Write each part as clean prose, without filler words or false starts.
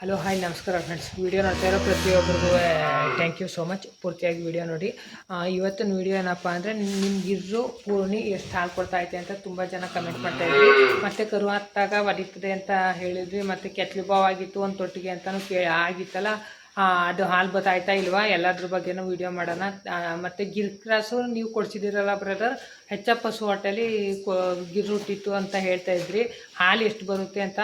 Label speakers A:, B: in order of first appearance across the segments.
A: Hello hi ನಮಸ್ಕಾರ friends. Video ನೋಡ್ತಾ ಇರೋ ಪ್ರತಿಯೊಬ್ಬರಿಗೂ ಥ್ಯಾಂಕ್ ಯು ಸೋ ಮಚ್. ಪೂರ್ತಿಯಾಗಿ ವಿಡಿಯೋ ನೋಡಿ. ಇವತ್ತಿನ ವಿಡಿಯೋ ಏನಪ್ಪ ಅಂದರೆ ನಿಮ್ಗಿರೋ ಪೂರ್ಣಿ ಎಷ್ಟು ಹಾಲು ಕೊಡ್ತಾ ಐತೆ ಅಂತ ತುಂಬ ಜನ ಕಮೆಂಟ್ ಮಾಡ್ತಾಯಿದ್ವಿ. ಮತ್ತು ಕರು ಹತ್ತಾಗ ಒಡಿತದೆ ಅಂತ ಹೇಳಿದ್ವಿ. ಮತ್ತು ಕೆತ್ತಲು ಬಾವು ಆಗಿತ್ತು ಒಂದು ತೊಟ್ಟಿಗೆ ಅಂತಲೂ ಆಗಿತ್ತಲ್ಲ, ಅದು ಹಾಲು ಬತ್ತಾಯ್ತಾ ಇಲ್ವಾ ಎಲ್ಲದ್ರ ಬಗ್ಗೆನೂ ವೀಡಿಯೋ ಮಾಡೋಣ. ಮತ್ತು ಗಿರ್ ಕ್ರಾಸು ನೀವು ಕೊಡಿಸಿದ್ದೀರಲ್ಲ ಬ್ರದರ್, ಹೆಚ್ ಎಫ್ ಹಸು ಹೊಟ್ಟೆಲಿ ಗಿರ್ ಹುಟ್ಟಿತ್ತು ಅಂತ ಹೇಳ್ತಾಯಿದ್ರಿ. ಹಾಲು ಎಷ್ಟು ಬರುತ್ತೆ ಅಂತ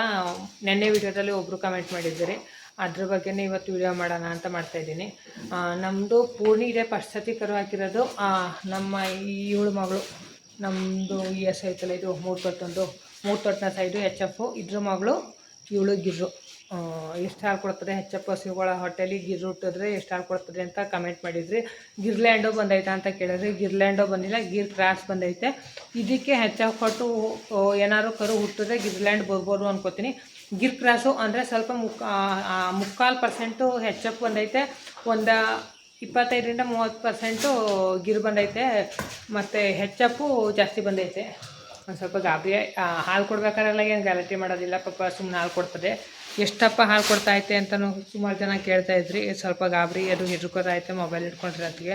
A: ನೆನ್ನೆ ವೀಡಿಯೋದಲ್ಲಿ ಒಬ್ಬರು ಕಮೆಂಟ್ ಮಾಡಿದ್ದೀರಿ. ಅದ್ರ ಬಗ್ಗೆನೇ ಇವತ್ತು ವೀಡಿಯೋ ಮಾಡೋಣ ಅಂತ ಮಾಡ್ತಾಯಿದ್ದೀನಿ. ನಮ್ಮದು ಪೂರ್ಣಿ ಇದೆ, ಫಸ್ಟ್ ಸತಿ ಕರು ಹಾಕಿರೋದು. ನಮ್ಮ ಇವಳು ಮಗಳು, ನಮ್ಮದು ಎಸ್ ಐತಲ್ಲ ಇದು ಮೂರು ತೊಟ್ಟಿನ ಸೈಡು ಎಚ್ ಎಫು, ಇದ್ರ ಮಗಳು ಇವಳು ಗಿರ್ರು. ಎಷ್ಟು ಹಾಲು ಕೊಡ್ತದೆ ಹೆಚ್ ಎಫ್ ಹಸುಗಳ ಹೊಟ್ಟೆಲಿ ಗಿರ್ ಹುಟ್ಟಿದ್ರೆ ಎಷ್ಟು ಹಾಲು ಕೊಡ್ತದೆ ಅಂತ ಕಮೆಂಟ್ ಮಾಡಿದ್ರಿ. ಗಿರ್ಲ್ಯಾಂಡೋ ಬಂದೈತಾ ಅಂತ ಕೇಳಿದ್ರಿ. ಗಿರ್ಲ್ಯಾಂಡೋ ಬಂದಿಲ್ಲ, ಗಿರ್ ಕ್ರಾಸ್ ಬಂದೈತೆ. ಇದಕ್ಕೆ ಹೆಚ್ ಎಫ್ ಕೊಟ್ಟು ಏನಾದ್ರು ಕರು ಹುಟ್ಟಿದ್ರೆ ಗಿರ್ಲ್ಯಾಂಡ್ ಬರ್ಬೋದು ಅನ್ಕೋತೀನಿ. ಗಿರ್ ಕ್ರಾಸು ಅಂದರೆ ಸ್ವಲ್ಪ 3/4% ಹೆಚ್ ಎಫ್ ಬಂದೈತೆ, ಒಂದು 25-30% ಗಿರ್ ಬಂದೈತೆ, ಮತ್ತು ಹೆಚ್ ಎಫು ಜಾಸ್ತಿ ಬಂದೈತೆ. ಒಂದು ಸ್ವಲ್ಪ ಗಾಬರಿ. ಹಾಲು ಕೊಡ್ಬೇಕಾರೆಲ್ಲ ಏನು ಗ್ಯಾರಂಟಿ ಮಾಡೋದಿಲ್ಲ ಪಾಪ, ಸುಮ್ಮನೆ ಹಾಲು ಕೊಡ್ತದೆ. ಎಷ್ಟಪ್ಪ ಹಾಲು ಕೊಡ್ತಾಯಿತೆ ಅಂತಲೂ ಸುಮಾರು ಜನ ಕೇಳ್ತಾಯಿದ್ರಿ. ಸ್ವಲ್ಪ ಗಾಬರಿ, ಅದು ಹಿಡ್ಕೋದೈತೆ ಮೊಬೈಲ್ ಹಿಡ್ಕೊಂಡಿರೋತ್ತಿಗೆ.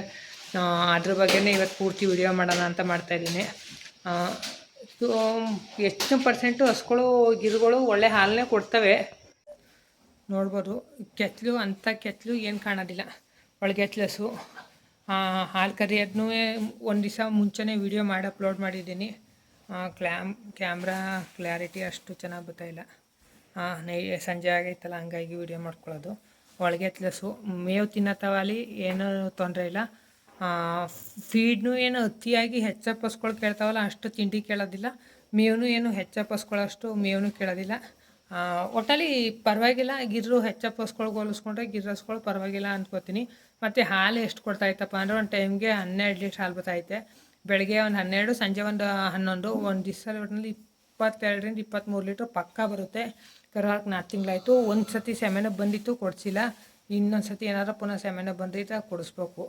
A: ಅದ್ರ ಬಗ್ಗೆನೇ ಇವತ್ತು ಪೂರ್ತಿ ವಿಡಿಯೋ ಮಾಡೋಣ ಅಂತ ಮಾಡ್ತಾಯಿದ್ದೀನಿ. ಎಷ್ಟು ಪರ್ಸೆಂಟು ಹಸುಗಳು ಗಿರುಗಳು ಒಳ್ಳೆ ಹಾಲನ್ನೇ ಕೊಡ್ತವೆ ನೋಡ್ಬೋದು. ಕೆತ್ತಲು ಅಂಥ ಕೆತ್ತಲು ಏನು ಕಾಣೋದಿಲ್ಲ, ಒಳಗೆತ್ತಲು ಹಸು. ಹಾಲು ಕರಿಯೋದನ್ನೂ ಒಂದು ದಿವಸ ಮುಂಚೆನೇ ವೀಡಿಯೋ ಮಾಡಿ ಅಪ್ಲೋಡ್ ಮಾಡಿದ್ದೀನಿ. ಕ್ಯಾಮ್ರಾ ಕ್ಲಾರಿಟಿ ಅಷ್ಟು ಚೆನ್ನಾಗಿ ಬರ್ತಾಯಿಲ್ಲ. ಸಂಜೆ ಆಗೈತಲ್ಲ, ಹಂಗಾಗಿ ವೀಡಿಯೋ ಮಾಡ್ಕೊಳ್ಳೋದು. ಒಳಗೆತ್ತಲು ಹಸು ಮೇವು ತಿನ್ನತ್ತವಲ್ಲಿ ಏನೂ ತೊಂದರೆ ಇಲ್ಲ. ಫೀಡ್ನು ಏನು ಅತಿಯಾಗಿ ಹೆಚ್ ಎಫ್ ಹಸ್ಗಳು ಕೇಳ್ತಾವಲ್ಲ ಅಷ್ಟು ತಿಂಡಿ ಕೇಳೋದಿಲ್ಲ. ಮೇವೂ ಏನು ಹೆಚ್ ಎಫ್ ಹಸ್ಗಳಷ್ಟು ಮೇವೂ ಕೇಳೋದಿಲ್ಲ. ಒಟ್ಟಲ್ಲಿ ಪರವಾಗಿಲ್ಲ. ಗಿರ್ರು ಹೆಚ್ ಎಫ್ ಹಸ್ಗಳ್ಗೆ ಹೋಲಿಸ್ಕೊಂಡ್ರೆ ಗಿರ್ ಹಸ್ಗಳು ಪರವಾಗಿಲ್ಲ ಅಂದ್ಕೋತೀನಿ. ಮತ್ತು ಹಾಲು ಎಷ್ಟು ಕೊಡ್ತಾಯಿತ್ತಪ್ಪ ಅಂದರೆ ಒಂದು ಟೈಮ್ಗೆ 12 ಲೀಟ್ರ್ ಹಾಲು ಬರ್ತಾಯಿತ್ತೆ. ಬೆಳಗ್ಗೆ ಒಂದು 12, ಸಂಜೆ ಒಂದು 11. ಒಂದು ದಿವಸ ಒಟ್ಟಿನಲ್ಲಿ 22-23 ಲೀಟ್ರ್ ಪಕ್ಕ ಬರುತ್ತೆ. ಕರು ಹಾಕಿ 4 ತಿಂಗಳಾಯಿತು. ಒಂದು ಸತಿ ಸೆಮೆನ ಬಂದಿತ್ತು, ಕೊಡಿಸಿಲ್ಲ. ಇನ್ನೊಂದು ಸತಿ ಏನಾದ್ರು ಪುನಃ ಸೆಮೆನ ಬಂದೈತೆ ಕೊಡಿಸ್ಬೇಕು.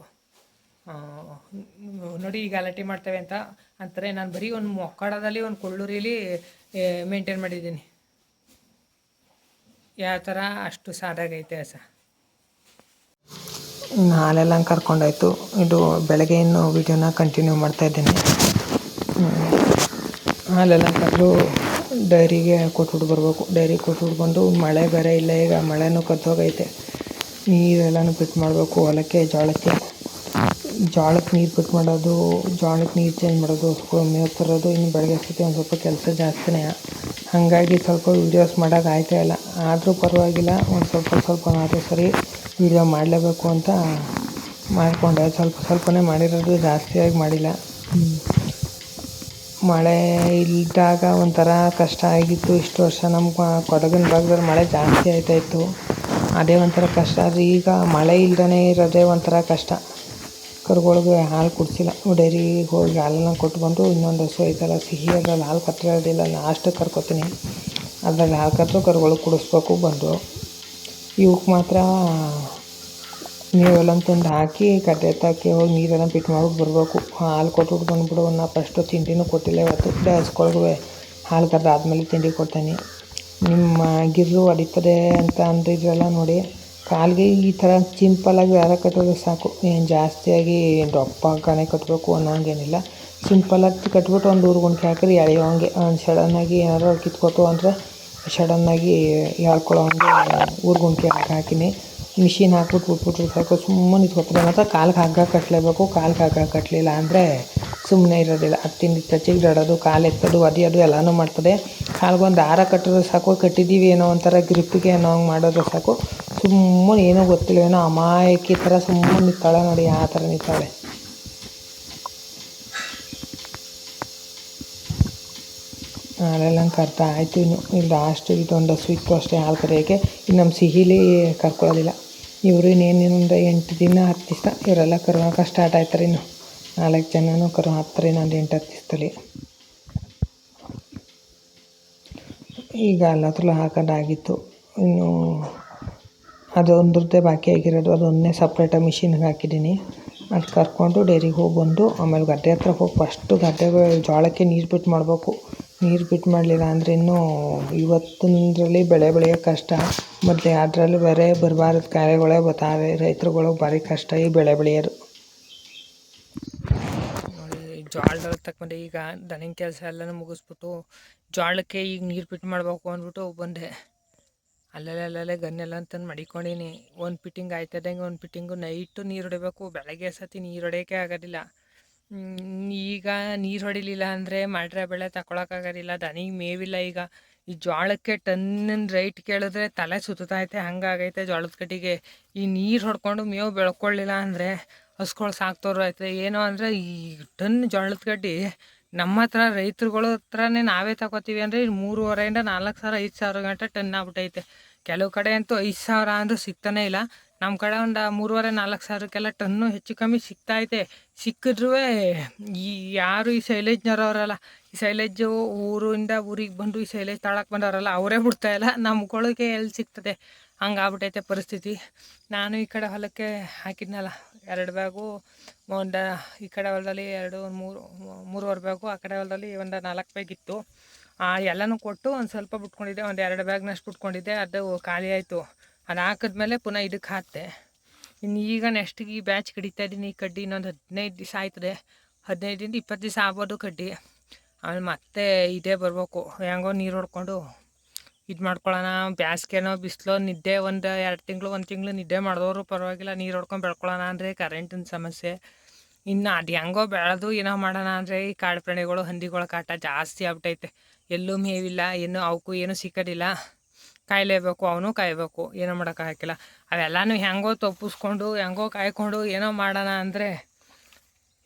A: ನೋಡಿ ಈಗ ಗಲಾಟೆ ಮಾಡ್ತೇವೆ ಅಂತ ಅಂತಾರೆ. ನಾನು ಬರೀ ಒಂದು ಮೊಕ್ಕಡದಲ್ಲಿ ಒಂದು ಕೊಳ್ಳೂರಿಲಿ ಮೇಂಟೈನ್ ಮಾಡಿದ್ದೀನಿ. ಯಾವ ಥರ ಅಷ್ಟು ಸಾದಾಗೈತೆ ಹಸ. ಹಾಲೆಲ್ಲ ಕರ್ಕೊಂಡಾಯ್ತು. ಇದು ಬೆಳಗ್ಗೆ ಇನ್ನು ವೀಡಿಯೋನ ಕಂಟಿನ್ಯೂ ಮಾಡ್ತಾಯಿದ್ದೀನಿ. ಹಾಲೆಲ್ಲ ಕರೆದು ಡೈರಿಗೆ ಕೊಟ್ಬಿಟ್ಟು ಬರಬೇಕು. ಡೈರಿಗೆ ಕೊಟ್ಬಿಟ್ಟು ಬಂದು, ಮಳೆ ಬೇರೆ ಇಲ್ಲ ಈಗ, ಮಳೆನೂ ಕತ್ತೋಗೈತೆ. ನೀರೆಲ್ಲನೂ ಬಿಟ್ಟು ಮಾಡಬೇಕು. ಹೊಲಕ್ಕೆ ಜೋಳಕ್ಕೆ ನೀರು ಬಿಟ್ಟು ಮಾಡೋದು, ಜೋಳಕ್ಕೆ ನೀರು ಚೇಂಜ್ ಮಾಡೋದು, ಮೇವು ತರೋದು. ಇನ್ನು ಬೆಳಗ್ಗೆ ಅಷ್ಟೊತ್ತಿಗೆ ಒಂದು ಸ್ವಲ್ಪ ಕೆಲಸ ಜಾಸ್ತಿನೇ. ಹಾಗಾಗಿ ಸ್ವಲ್ಪ ವೀಡಿಯೋಸ್ ಮಾಡೋಕೆ ಆಯ್ತಾ ಇಲ್ಲ. ಆದರೂ ಪರವಾಗಿಲ್ಲ, ಒಂದು ಸ್ವಲ್ಪನಾದರೂ ಸರಿ ವೀಡಿಯೋ ಮಾಡಲೇಬೇಕು ಅಂತ ಮಾಡಿಕೊಂಡೆ. ಸ್ವಲ್ಪನೇ ಮಾಡಿರೋದು, ಜಾಸ್ತಿಯಾಗಿ ಮಾಡಿಲ್ಲ. ಮಳೆ ಇಲ್ದಾಗ ಒಂಥರ ಕಷ್ಟ ಆಗಿತ್ತು ಇಷ್ಟು ವರ್ಷ. ನಮ್ಮ ಕೊಡಗಿನ ಭಾಗದಲ್ಲಿ ಮಳೆ ಜಾಸ್ತಿ ಆಯ್ತಾಯಿತ್ತು, ಅದೇ ಒಂಥರ ಕಷ್ಟ. ಆದರೆ ಈಗ ಮಳೆ ಇಲ್ದೇ ಇರೋದೇ ಒಂಥರ ಕಷ್ಟ. ಕರುಗಳಿಗೆ ಹಾಲು ಕುಡಿಸಿಲ್ಲ. ಡೈರಿಗೆ ಹೋಗಿ ಹಾಲನ್ನು ಕೊಟ್ಟು ಬಂದು, ಇನ್ನೊಂದು ಹಸು ಐತಲ್ಲ ಸಿಹಿ, ಅದ್ರಲ್ಲಿ ಹಾಲು ಕಟ್ಟಿರೋದಿಲ್ಲ, ಲಾಸ್ಟಿಗೆ ಕರ್ಕೊತೀನಿ. ಅದರಲ್ಲಿ ಹಾಲು ಕಟ್ಟರು ಕರುಗಳು ಕುಡಿಸ್ಬೇಕು ಬಂದು. ಇವಕ್ಕೆ ಮಾತ್ರ ನೀರೆಲ್ಲ ತಂದು ಹಾಕಿ ಕಡ್ಡೆ ಎತ್ತಾಕಿ ಹೋಗಿ ನೀರೆಲ್ಲ ಬಿಟ್ಟು ಮಾಡ್ಬಿಟ್ಟು ಬರಬೇಕು. ಹಾಲು ಕೊಟ್ಬಿಟ್ಟು ಬಂದುಬಿಡು. ನಾನು ಫಸ್ಟು ತಿಂಡಿನೂ ಕೊಟ್ಟಿಲ್ಲ ಇವತ್ತು. ಹಸುಗಳ್ಗೆ ಹಾಲು ಕರೆದಾದ್ಮೇಲೆ ತಿಂಡಿ ಕೊಡ್ತೀನಿ. ನಿಮ್ಮ ಗಿರ್ರು ಹೊಡಿತದೆ ಅಂತ ಅಂದಿದ್ರಲ್ಲ ನೋಡಿ, ಕಾಲಿಗೆ ಈ ಥರ ಸಿಂಪಲಾಗಿ ವ್ಯಾರ ಕಟ್ಟೋದು ಸಾಕು. ಏನು ಜಾಸ್ತಿಯಾಗಿ ದಪ್ಪನೇ ಕಟ್ಟಬೇಕು ಅನ್ನೋಂಗೇನಿಲ್ಲ. ಸಿಂಪಲಾಗಿ ಕಟ್ಬಿಟ್ಟು ಒಂದು ಊರುಗುಣ್ಕೆ ಹಾಕಿದ್ರೆ ಎಳೆಯೋಂಗೆ. ಸಡನ್ನಾಗಿ ಏನಾದ್ರು ಕಿತ್ಕೊತು ಅಂದರೆ ಸಡನ್ನಾಗಿ ಎಳ್ಕೊಳ್ಳೋ ಹಂಗೆ ಊರುಗುಣ್ಕೆ ಹಾಕಿನಿ. ಮಿಷಿನ್ ಹಾಕ್ಬಿಟ್ಟು ಬಿಟ್ಬಿಟ್ರೆ ಸಾಕು, ಸುಮ್ಮನೆ ನಿಂತ್ಕೊತಾರೆ. ಮಾತ್ರ ಕಾಲಿಗೆ ಹಗ್ಗ ಕಟ್ಟಲೇಬೇಕು. ಕಾಲಿಗೆ ಹಗ್ಗ ಕಟ್ಟಲಿಲ್ಲ ಅಂದರೆ ಸುಮ್ಮನೆ ಇರೋದಿಲ್ಲ. ಹತ್ತಿಂದ ಟಚಿಗೆ ದಡೋದು, ಕಾಲು ಎತ್ತೋದು, ಅದು ಎಲ್ಲನೂ ಮಾಡ್ತದೆ. ಕಾಲಿಗೊಂದು ದಾರ ಕಟ್ಟಿದ್ರೆ ಸಾಕು, ಕಟ್ಟಿದ್ದೀವಿ ಏನೋ ಒಂಥರ ಗ್ರಿಪ್ಪಿಗೆ ಏನೋ ಹಂಗೆ ಮಾಡೋದು ಸಾಕು. ಸುಮ್ಮನೆ ಏನೂ ಗೊತ್ತಿಲ್ಲ, ಏನೋ ಅಮಾಯಕಿ ಥರ ಸುಮ್ಮನೆ ನಿಂತಾಳೆ ನೋಡಿ, ಆ ಥರ ನಿಂತಾಳೆ. ಹಾಲೆಲ್ಲ ಕರ್ತಾ ಆಯಿತು. ಇನ್ನು ಲಾಸ್ಟ್ ಇದೊಂದು ಹಸು ಇತ್ತು ಅಷ್ಟೇ ಹಾಲು ಕರೆಯೋಕ್ಕೆ. ಇನ್ನು ನಮ್ಮ ಸಿಹಿಲಿ ಕರ್ಕೊಳ್ಳೋದಿಲ್ಲ ಇವರು. ಇನ್ನೇನೊಂದು 8 ದಿನ 10 ದಿವಸ ಇವರೆಲ್ಲ ಕರು ಹಾಕೋ ಸ್ಟಾರ್ಟ್ ಆಯ್ತಾರೆ. ಇನ್ನು 4 ಜನನೂ ಕರು ಹಾಕ್ತಾರೆ ಇನ್ನೊಂದು 8-10 ದಿವಸದಲ್ಲಿ. ಈಗ ಎಲ್ಲತ್ರಲ್ಲೂ ಹಾಕೋದಾಗಿತ್ತು. ಇನ್ನು ಅದೊಂದ್ರದ್ದೇ ಬಾಕಿ ಆಗಿರೋದು, ಅದೊಂದನ್ನೇ ಸಪ್ರೇಟಾಗಿ ಮಿಷಿನ್ಗೆ ಹಾಕಿದ್ದೀನಿ. ಅದು ಕರ್ಕೊಂಡು ಡೈರಿಗೆ ಹೋಗಿ ಬಂದು ಆಮೇಲೆ ಗದ್ದೆ ಹತ್ರ ಹೋಗಿ ಫಸ್ಟು ಜೋಳಕ್ಕೆ ನೀರು ಬಿಟ್ಟು ಮಾಡಬೇಕು. ನೀರು ಬಿಟ್ಟು ಮಾಡಲಿಲ್ಲ ಅಂದರೆ ಇನ್ನೂ ಇವತ್ತಿನದ್ರಲ್ಲಿ ಬೆಳೆ ಬೆಳೆಯೋಕೆ ಕಷ್ಟ. ಮತ್ತು ಅದರಲ್ಲೂ ಬೇರೆ ಬರಬಾರ್ದು ಕಾಯಿಲೆಗಳೇ ಬರ್ತಾವೆ. ರೈತರುಗಳು ಭಾರಿ ಕಷ್ಟ ಈ ಬೆಳೆ ಬೆಳೆಯೋದು. ನೋಡಿ ಜೋಳದಲ್ಲಿ ತಗೊಂಡೆ ಈಗ ದನಿನ ಕೆಲಸ ಎಲ್ಲನೂ ಮುಗಿಸ್ಬಿಟ್ಟು ಜೋಳಕ್ಕೆ ಈಗ ನೀರು ಬಿಟ್ಟು ಮಾಡಬೇಕು ಅಂದ್ಬಿಟ್ಟು ಬಂದೆ. ಅಲ್ಲಲ್ಲೇ ಗನ್ನೆಲ್ಲ ಅಂತಂದು ಮಡಿಕೊಂಡಿನಿ. ಒಂದು ಫಿಟ್ಟಿಂಗ್ ಆಯ್ತದಂಗೆ ಒಂದು ಫಿಟ್ಟಿಂಗು ನೈಟು ನೀರು ಹೊಡಿಬೇಕು. ಬೆಳಗ್ಗೆ ಸತಿ ನೀರು ಹೊಡೆಯೋಕ್ಕೆ ಆಗೋದಿಲ್ಲ. ಈಗ ನೀರು ಹೊಡಿಲಿಲ್ಲ ಅಂದರೆ ಮಾಡ್ರೆ ಬೆಳೆ ತಗೊಳಕ್ಕಾಗೋದಿಲ್ಲ. ದನಿಗೆ ಮೇವಿಲ್ಲ. ಈಗ ಈ ಜೋಳಕ್ಕೆ ಟನ್ನಿನ ರೈಟ್ ಕೇಳಿದ್ರೆ ತಲೆ ಸುತ್ತೈತೆ. ಹಂಗಾಗೈತೆ ಜೋಳದ ಕಟ್ಟಿಗೆ. ಈ ನೀರು ಹೊಡ್ಕೊಂಡು ಮೇವು ಬೆಳ್ಕೊಳ್ಳಿಲ್ಲ ಅಂದರೆ ಹಸ್ಗಳು ಸಾಕ್ತವ್ರು ಐತೆ. ಏನೋ ಅಂದರೆ ಈ ಟನ್ ಜೋಳದ ಕಡ್ಡಿ ನಮ್ಮ ಹತ್ರ ರೈತರುಗಳ ಹತ್ರನೇ ನಾವೇ ತಗೋತೀವಿ ಅಂದರೆ 3,500 4,000 5,000 ಗಂಟೆ ಟನ್ ಆಗ್ಬಿಟ್ಟೈತೆ. ಕೆಲವು ಕಡೆ ಅಂತೂ 5,000 ಅಂದರೂ ಸಿಗ್ತಾನೆ ಇಲ್ಲ. ನಮ್ಮ ಕಡೆ ಒಂದು 3,500-4,000ಕ್ಕೆಲ್ಲ ಟನ್ನು ಹೆಚ್ಚು ಕಮ್ಮಿ ಸಿಗ್ತಾಯಿದೆ. ಸಿಕ್ಕಿದ್ರೂ ಈ ಯಾರು ಈ ಶೈಲೇಜ್ನವರವರಲ್ಲ, ಈ ಶೈಲೇಜು ಊರಿಂದ ಊರಿಗೆ ಬಂದು ಈ ಶೈಲೇಜ್ ತಾಳಕ್ಕೆ ಬಂದವರಲ್ಲ ಅವರೇ ಬಿಡ್ತಾಯಿಲ್ಲ. ನಮ್ಗಳಿಗೆ ಎಲ್ಲಿ ಸಿಗ್ತದೆ. ಹಂಗಾಗ್ಬಿಟ್ಟೈತೆ ಪರಿಸ್ಥಿತಿ. ನಾನು ಈ ಕಡೆ ಹೊಲಕ್ಕೆ ಹಾಕಿದ್ನಲ್ಲ 2 ಬ್ಯಾಗು, ಒಂದು ಈ ಕಡೆ ಹೊಲದಲ್ಲಿ 3-3.5 ಬ್ಯಾಗು, ಆ ಕಡೆ ಹೊಲದಲ್ಲಿ ಒಂದು 4 ಬ್ಯಾಗ್ ಇತ್ತು. ಎಲ್ಲನೂ ಕೊಟ್ಟು ಒಂದು ಸ್ವಲ್ಪ ಬಿಟ್ಕೊಂಡಿದ್ದೆ. ಒಂದು 2 ಬ್ಯಾಗ್ನಷ್ಟು ಬಿಟ್ಕೊಂಡಿದ್ದೆ. ಅದು ಖಾಲಿ ಆಯಿತು. ಅದು ಹಾಕಿದ್ಮೇಲೆ ಪುನಃ ಇದಕ್ಕೆ ಹಾಕ್ತೆ. ಇನ್ನು ಈಗ ನೆಕ್ಸ್ಟಿಗೆ ಈ ಬ್ಯಾಚ್ ಕಡಿತಾ ಇದ್ದೀನಿ. ಈ ಕಡ್ಡಿ ಇನ್ನೊಂದು 15 ದಿವಸ ಆಯ್ತದೆ. 15-20 ದಿವಸ ಆಗ್ಬೋದು ಕಡ್ಡಿ. ಆಮೇಲೆ ಮತ್ತೆ ಇದೇ ಬರ್ಬೇಕು. ಹೆಂಗೋ ನೀರು ಹೊಡ್ಕೊಂಡು ಇದು ಮಾಡ್ಕೊಳ್ಳೋಣ. ಬ್ಯಾಸ್ಗೆನೋ ಬಿಸಿಲು ನಿದ್ದೆ ಒಂದು 2 ತಿಂಗಳು 1 ತಿಂಗಳು ನಿದ್ದೆ ಮಾಡಿದವರು ಪರವಾಗಿಲ್ಲ. ನೀರು ಹೊಡ್ಕೊಂಡು ಬೆಳ್ಕೊಳ್ಳೋಣ ಅಂದರೆ ಕರೆಂಟಿನ ಸಮಸ್ಯೆ. ಇನ್ನು ಅದು ಹೆಂಗೋ ಬೆಳೆದು ಏನೋ ಮಾಡೋಣ ಅಂದರೆ ಈ ಕಾಡು ಪ್ರಾಣಿಗಳು ಹಂದಿಗಳ ಕಾಟ ಜಾಸ್ತಿ ಆಗ್ಬಿಟ್ಟೈತೆ. ಎಲ್ಲೂ ಮೇವಿಲ್ಲ, ಏನು ಅವಕ್ಕೂ ಏನೂ ಸಿಕ್ಕೋದಿಲ್ಲ. ಕಾಯಲೇಬೇಕು, ಅವನು ಕಾಯಬೇಕು, ಏನೋ ಮಾಡೋಕ್ಕಾಗಿಲ್ಲ. ಅವೆಲ್ಲನೂ ಹೆಂಗೋ ತಪ್ಪಿಸ್ಕೊಂಡು ಹೆಂಗೋ ಕಾಯ್ಕೊಂಡು ಏನೋ ಮಾಡೋಣ ಅಂದರೆ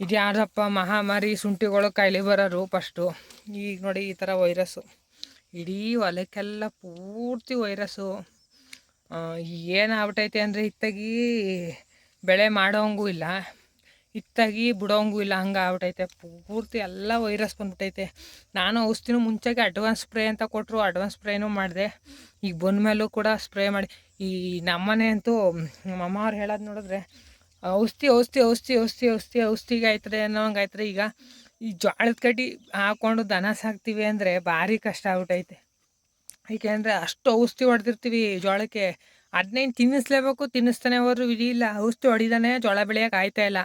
A: ಇದು ಯಾರಪ್ಪ ಮಹಾಮಾರಿ ಶುಂಠಿಗಳು ಕಾಯಿಲೆ ಬರೋರು ಫಸ್ಟು. ಈಗ ನೋಡಿ ಈ ಥರ ವೈರಸ್ಸು ಇಡೀ ಹೊಲಕ್ಕೆಲ್ಲ ಪೂರ್ತಿ ವೈರಸ್ಸು. ಏನಾಗ್ಬಿಟ್ಟೈತೆ ಅಂದರೆ ಇತ್ತಾಗಿ ಬೆಳೆ ಮಾಡೋಂಗೂ ಇಲ್ಲ, ಇತ್ತಾಗಿ ಬಿಡೋಂಗೂ ಇಲ್ಲ. ಹಂಗೆ ಆಗ್ಬಿಟ್ಟೈತೆ ಪೂರ್ತಿ ಎಲ್ಲ ವೈರಸ್ ಬಂದ್ಬಿಟ್ಟೈತೆ. ನಾನು ಔಷಧಿನೂ ಮುಂಚೆಗೆ ಅಡ್ವಾನ್ಸ್ ಸ್ಪ್ರೇ ಅಂತ ಕೊಟ್ಟರು, ಅಡ್ವಾನ್ಸ್ ಸ್ಪ್ರೇನೂ ಮಾಡಿದೆ. ಈಗ ಬಂದ ಮೇಲೂ ಕೂಡ ಸ್ಪ್ರೇ ಮಾಡಿ ಈ ನಮ್ಮನೆ ಅಂತೂ ನಮ್ಮಮ್ಮ ಅವ್ರು ಹೇಳೋದು ನೋಡಿದ್ರೆ ಔಷಧಿಗೆ ಆಯ್ತದೆ ಅನ್ನೋ ಹಂಗೆ ಆಯ್ತದೆ. ಈಗ ಈ ಜೋಳದ ಕಡ್ಡಿ ಹಾಕ್ಕೊಂಡು ದನ ಸಾಕ್ತೀವಿ ಅಂದರೆ ಭಾರಿ ಕಷ್ಟ ಆಗ್ಬಿಟ್ಟೈತೆ. ಏಕೆಂದರೆ ಅಷ್ಟು ಔಷಧಿ ಹೊಡೆದಿರ್ತೀವಿ ಜೋಳಕ್ಕೆ. ಅದನ್ನೇನು ತಿನ್ನಿಸ್ಲೇಬೇಕು, ತಿನ್ನಿಸ್ತಾನೆ ಹೋದ್ರು ವಿಧಿ ಇಲ್ಲ. ಔಷಧಿ ಹೊಡಿದಾನೆ ಜೋಳ ಬೆಳೆಯೋಕೆ ಆಯ್ತಾಯಿಲ್ಲ.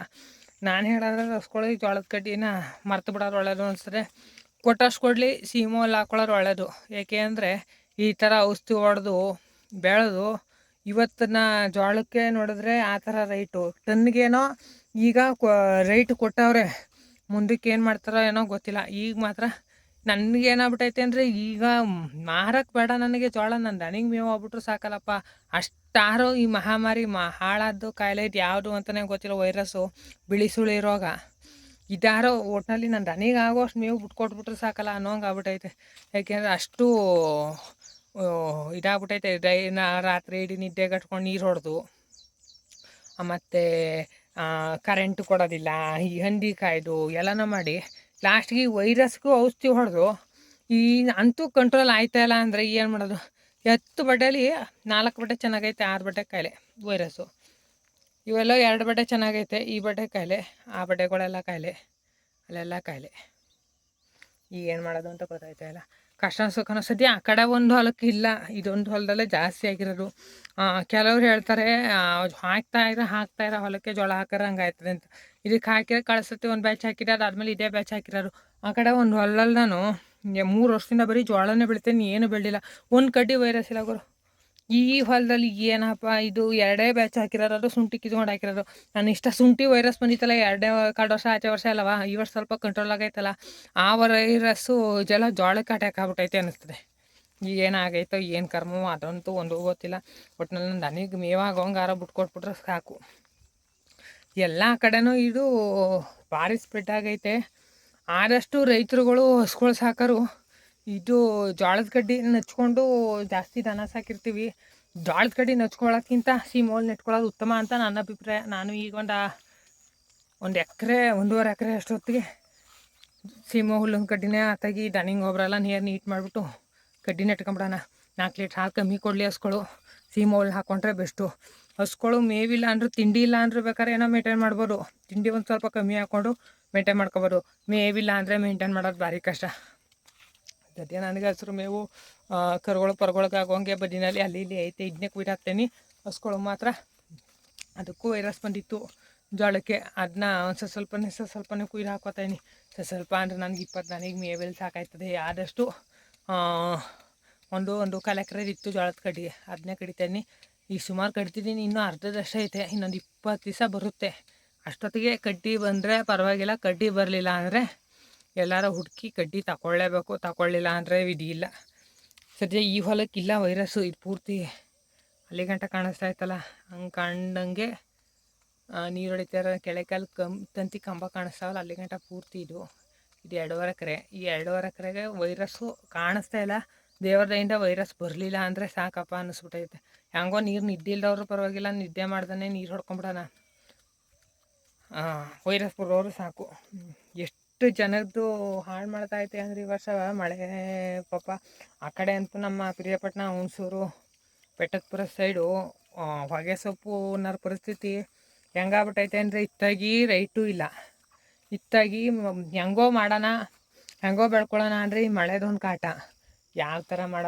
A: ನಾನು ಹೇಳೋದ್ರೆ ರಸ್ಕೊಳ್ಳಿ ಜೋಳದ ಕಡ್ಡಿನ ಮರ್ತು ಬಿಡೋರು ಒಳ್ಳೇದು ಅನಿಸ್ತದೆ. ಕೊಟ್ಟಷ್ಟು ಕೊಡಲಿ, ಸೀಮೋಲ್ಲಿ ಹಾಕೊಳ್ಳೋರು ಒಳ್ಳೇದು. ಏಕೆ ಅಂದರೆ ಈ ಥರ ಔಷಧಿ ಹೊಡೆದು ಬೆಳೆದು ಇವತ್ತಿನ ಜೋಳಕ್ಕೆ ನೋಡಿದ್ರೆ ಆ ಥರ ರೈಟು ಟನ್ನಿಗೇನೋ ಈಗ ರೈಟ್ ಕೊಟ್ಟವ್ರೆ. ಮುಂದಕ್ಕೆ ಏನು ಮಾಡ್ತಾರೋ ಏನೋ ಗೊತ್ತಿಲ್ಲ. ಈಗ ಮಾತ್ರ ನನಗೇನಾಗ್ಬಿಟ್ಟೈತೆ ಅಂದರೆ ಈಗ ಮಾರಕ್ಕೆ ಬೇಡ ನನಗೆ ಜೋಳ. ನನ್ನ ದನಿಗೆ ಮೇವು ಆಗ್ಬಿಟ್ರು ಸಾಕಲ್ಲಪ್ಪ. ಅಷ್ಟಾರು ಈ ಮಹಾಮಾರಿ ಹಾಳಾದ್ದು ಕಾಯಿಲೆ ಇದು ಯಾವುದು ಅಂತಲೇ ಗೊತ್ತಿಲ್ಲ. ವೈರಸ್ಸು, ಬಿಳಿ ಸುಳಿ ರೋಗ ಇದಾರೋ ಒಟ್ಟಿನಲ್ಲಿ ನನ್ನ ದನಿಗೆ ಆಗೋಷ್ಟು ಮೇವು ಬಿಟ್ಕೊಟ್ಬಿಟ್ರೆ ಸಾಕಲ್ಲ ಅನ್ನೋಂಗೆ ಆಗ್ಬಿಟ್ಟೈತೆ. ಯಾಕೆಂದರೆ ಅಷ್ಟು ಇದಾಗ್ಬಿಟ್ಟೈತೆ. ರಾತ್ರಿ ಇಡೀ ನಿದ್ದೆ ಕಟ್ಕೊಂಡು ನೀರು ಹೊಡೆದು ಮತ್ತು ಕರೆಂಟು ಕೊಡೋದಿಲ್ಲ, ಈ ಹಂದಿ ಕಾಯ್ದು ಎಲ್ಲನೂ ಮಾಡಿ ಲಾಸ್ಟಿಗೆ ವೈರಸ್ಗೂ ಔಷಧಿ ಹೊಡೆದು ಈ ಅಂತೂ ಕಂಟ್ರೋಲ್ ಆಯ್ತಾಯಿಲ್ಲ ಅಂದರೆ ಏನು ಮಾಡೋದು? 10 ಬಟ್ಟೆಯಲ್ಲಿ 4 ಬಟ್ಟೆ ಚೆನ್ನಾಗೈತೆ, 6 ಬಟ್ಟೆ ಕಾಯಿಲೆ ವೈರಸ್ಸು. ಇವೆಲ್ಲ 2 ಬಟ್ಟೆ ಚೆನ್ನಾಗೈತೆ, ಈ ಬಟ್ಟೆ ಕಾಯಿಲೆ, ಆ ಬಟ್ಟೆಗಳೆಲ್ಲ ಕಾಯಿಲೆ, ಅಲ್ಲೆಲ್ಲ ಕಾಯಿಲೆ. ಈಗ ಏನು ಮಾಡೋದು ಅಂತ ಗೊತ್ತಾಯ್ತಾ ಇಲ್ಲ. ಕಷ್ಟ ಸುಖನೋ ಸದ್ಯ ಆ ಕಡೆ ಒಂದು ಹೊಲಕ್ಕೆ ಇಲ್ಲ, ಇದೊಂದು ಹೊಲದಲ್ಲೇ ಜಾಸ್ತಿ ಆಗಿರೋದು. ಕೆಲವ್ರು ಹೇಳ್ತಾರೆ ಹಾಕ್ತಾಯಿರೋ ಹೊಲಕ್ಕೆ ಜೋಳ ಹಾಕಿದ್ರೆ ಹಂಗಾಯ್ತದೆ ಅಂತ. ಇದಕ್ಕೆ ಹಾಕಿದ್ರೆ ಕಳಿಸತಿ ಒಂದು ಬ್ಯಾಚ್ ಹಾಕಿದ್ರೆ ಅದಾದಮೇಲೆ ಇದೇ ಬ್ಯಾಚ್ ಹಾಕಿರೋರು. ಆ ಕಡೆ ಒಂದು ಹೊಲದಲ್ಲಿ ನಾನು 3 ವರ್ಷದಿಂದ ಬರೀ ಜೋಳನೇ ಬೆಳಿತೇನೆ, ಏನು ಬೆಳೆದಿಲ್ಲ. ಒಂದು ಕಡ್ಡಿ ವೈರಸ್ ಇಲ್ಲ ಗುರು. ಈ ಹೊಲದಲ್ಲಿ ಏನಪ್ಪ ಇದು 2 ಬ್ಯಾಚ್ ಹಾಕಿರೋರು, ಶುಂಠಿ ಕಿತ್ಕೊಂಡು ಹಾಕಿರೋರು. ನಾನು ಇಷ್ಟ ಶುಂಠಿ ವೈರಸ್ ಬಂದಿತ್ತಲ್ಲ 2 ವರ್ಷ ಆಚೆ ವರ್ಷ ಅಲ್ಲವಾ, ಈ ವರ್ಷ ಸ್ವಲ್ಪ ಕಂಟ್ರೋಲ್ ಆಗೈತಲ್ಲ. ಆ ವೈರಸ್ಸು ಇದೆಲ್ಲ ಜೋಳಕ್ಕೆ ಅಟ್ಯಾಕ್ ಆಗ್ಬಿಟ್ಟೈತೆ ಅನ್ನಿಸ್ತದೆ. ಏನಾಗೈತೋ ಏನು ಕರ್ಮವೋ ಅದಂತೂ ಒಂದು ಗೊತ್ತಿಲ್ಲ. ಒಟ್ಟಿನಲ್ಲಿ ನನಗೆ ಮೇವಾಗೋಂಗಾರ ಬಿಟ್ಕೊಟ್ಬಿಟ್ರೆ ಸಾಕು. ಎಲ್ಲ ಕಡೆನೂ ಇದು ಭಾರಿ ಸ್ಪ್ರೆಡ್ ಆಗೈತೆ. ಆದಷ್ಟು ರೈತರುಗಳು ಹಸುಗಳು ಸಾಕೋರು ಇದು ಜೋಳದ ಕಡ್ಡಿ ನಚ್ಕೊಂಡು ಜಾಸ್ತಿ ದನ ಸಾಕಿರ್ತೀವಿ. ಜೋಳದ ಕಡ್ಡಿ ನಚ್ಕೊಳ್ಳೋಕ್ಕಿಂತ ಸೀಮೋಲ್ ನೆಟ್ಕೊಳ್ಳೋದು ಉತ್ತಮ ಅಂತ ನನ್ನ ಅಭಿಪ್ರಾಯ. ನಾನು ಈಗ ಒಂದು ಎಕರೆ 1.5 ಎಕರೆ ಅಷ್ಟೊತ್ತಿಗೆ ಸೀಮೋ ಹುಲ್ಲಿನ ಕಡ್ಡಿನೇ ಆತಾಗಿ ದನಿಂಗ್ ಗೊಬ್ಬರ ಎಲ್ಲ ನೀಟ್ ಮಾಡಿಬಿಟ್ಟು ಕಡ್ಡಿ ನೆಟ್ಕೊಂಬಿಡೋಣ. 4 ಲೀಟ್ರ್ ಹಾಲು ಕಮ್ಮಿ ಕೊಡಲಿ ಹಸುಗಳು. ಸೀಮೋ ಹುಲ್ಲು ಹಾಕ್ಕೊಂಡ್ರೆ ಬೆಸ್ಟು. ಹಸುಗಳು ಮೇವಿಲ್ಲ ಅಂದರೂ ತಿಂಡಿ ಇಲ್ಲ ಅಂದರೂ ಬೇಕಾದ್ರೆ ಏನೋ ಮೇಂಟೈನ್ ಮಾಡ್ಬೋದು. ತಿಂಡಿ ಒಂದು ಸ್ವಲ್ಪ ಕಮ್ಮಿ ಹಾಕ್ಕೊಂಡು ಮೇಂಟೈನ್ ಮಾಡ್ಕೊಬೋದು. ಮೇವಿಲ್ಲ ಅಂದರೆ ಮೇಂಟೈನ್ ಮಾಡೋದು ಭಾರಿ ಕಷ್ಟ. ಸದ್ಯ ನನಗೆ ಹಸಿರು ಮೇವು ಕರುಗಳು ಪರಗೊಳಗೆ ಆಗೋಂಗೆ ಬದಿನಲ್ಲಿ ಅಲ್ಲಿ ಇಲ್ಲಿ ಐತೆ, ಇದನ್ನೇ ಕುಯ್ದು ಹಾಕ್ತೇನೆ. ಹಸ್ಗಳು ಮಾತ್ರ ಅದಕ್ಕೂ ವೈರಸ್ ಬಂದಿತ್ತು ಜೋಳಕ್ಕೆ, ಅದನ್ನ ಒಂದು ಸ್ವಲ್ಪನೇ ಕುಯ್ದು ಹಾಕೋತಾಯಿನಿ. ಸ್ವಲ್ಪ ಅಂದರೆ ನನಗೆ 20 ನನಗೆ ಮೇವೆಲ್ಲಿ ಸಾಕಾಯ್ತದೆ. ಆದಷ್ಟು ಒಂದು ಕಾಲು ಎಕರೆ ಇತ್ತು ಜೋಳದ ಕಡ್ಡಿ, ಅದನ್ನೇ ಕಡಿತಾಯಿನಿ. ಈಗ ಸುಮಾರು ಕಡ್ತಿದ್ದೀನಿ, ಇನ್ನೂ ಅರ್ಧದಷ್ಟು ಐತೆ, ಇನ್ನೊಂದು 20 ದಿವಸ ಬರುತ್ತೆ. ಅಷ್ಟೊತ್ತಿಗೆ ಕಡ್ಡಿ ಬಂದರೆ ಪರವಾಗಿಲ್ಲ, ಕಡ್ಡಿ ಬರಲಿಲ್ಲ ಅಂದರೆ ಎಲ್ಲರೂ ಹುಡುಕಿ ಕಡ್ಡಿ ತಗೊಳ್ಳಿಲ್ಲ ಅಂದರೆ ವಿಧಿ ಇಲ್ಲ. ಸದ್ಯ ಈ ಹೊಲಕ್ಕಿಲ್ಲ ವೈರಸ್ಸು, ಇದು ಪೂರ್ತಿ ಅಲ್ಲಿ ಗಂಟ ಕಾಣಿಸ್ತಾ ಇತ್ತಲ್ಲ, ಹಂಗೆ ಕಂಡಂಗೆ ನೀರು ಹೊಡಿತಾರ ಕೆಳಕಾಲ ತಂತಿ ಕಂಬ ಕಾಣಿಸ್ತಾವಲ್ಲ, ಅಲ್ಲಿ ಗಂಟ ಪೂರ್ತಿ ಇದು 2.5 ಎಕರೆ. ಈ 2.5 ಎಕರೆಗೆ ವೈರಸ್ಸು ಕಾಣಿಸ್ತಾ ಇಲ್ಲ. ದೇವರದಿಂದ ವೈರಸ್ ಬರಲಿಲ್ಲ ಅಂದರೆ ಸಾಕಪ್ಪ ಅನ್ನಿಸ್ಬಿಟ್ಟೈತೆ. ಹೆಂಗೋ ನೀರು ನಿದ್ದೆ ಇಲ್ದವರು ಪರವಾಗಿಲ್ಲ, ನಿದ್ದೆ ಮಾಡ್ದೇ ನೀರು ಹೊಡ್ಕೊಂಬಿಡೋಣ, ವೈರಸ್ ಬರೋರು ಸಾಕು. ಎಷ್ಟು ಜನದ್ದು ಹಾಳು ಮಾಡ್ತಾಯಿದೆ ಅಂದರೆ ಈ ವರ್ಷ ಮಳೆ ಪಾಪ. ಆ ಕಡೆ ಅಂತೂ ನಮ್ಮ ಪ್ರಿಯಪಟ್ಟಣ, ಹುಣಸೂರು, ಬೆಟ್ಟದಪುರ ಸೈಡು ಹೊಗೆ ಸೊಪ್ಪು ಅನ್ನೋ ಪರಿಸ್ಥಿತಿ ಹೆಂಗಾಗ್ಬಿಟ್ಟೈತೆ ಅಂದರೆ ಇತ್ತಾಗಿ ರೈಟು ಇಲ್ಲ. ಇತ್ತಾಗಿ ಹೆಂಗೋ ಮಾಡೋಣ, ಹೆಂಗೋ ಬೆಳ್ಕೊಳ್ಳೋಣ ಅಂದರೆ ಈ ಮಳೆದೊಂದು ಕಾಟ. ಯಾವ ಥರ ಮಾಡೋದು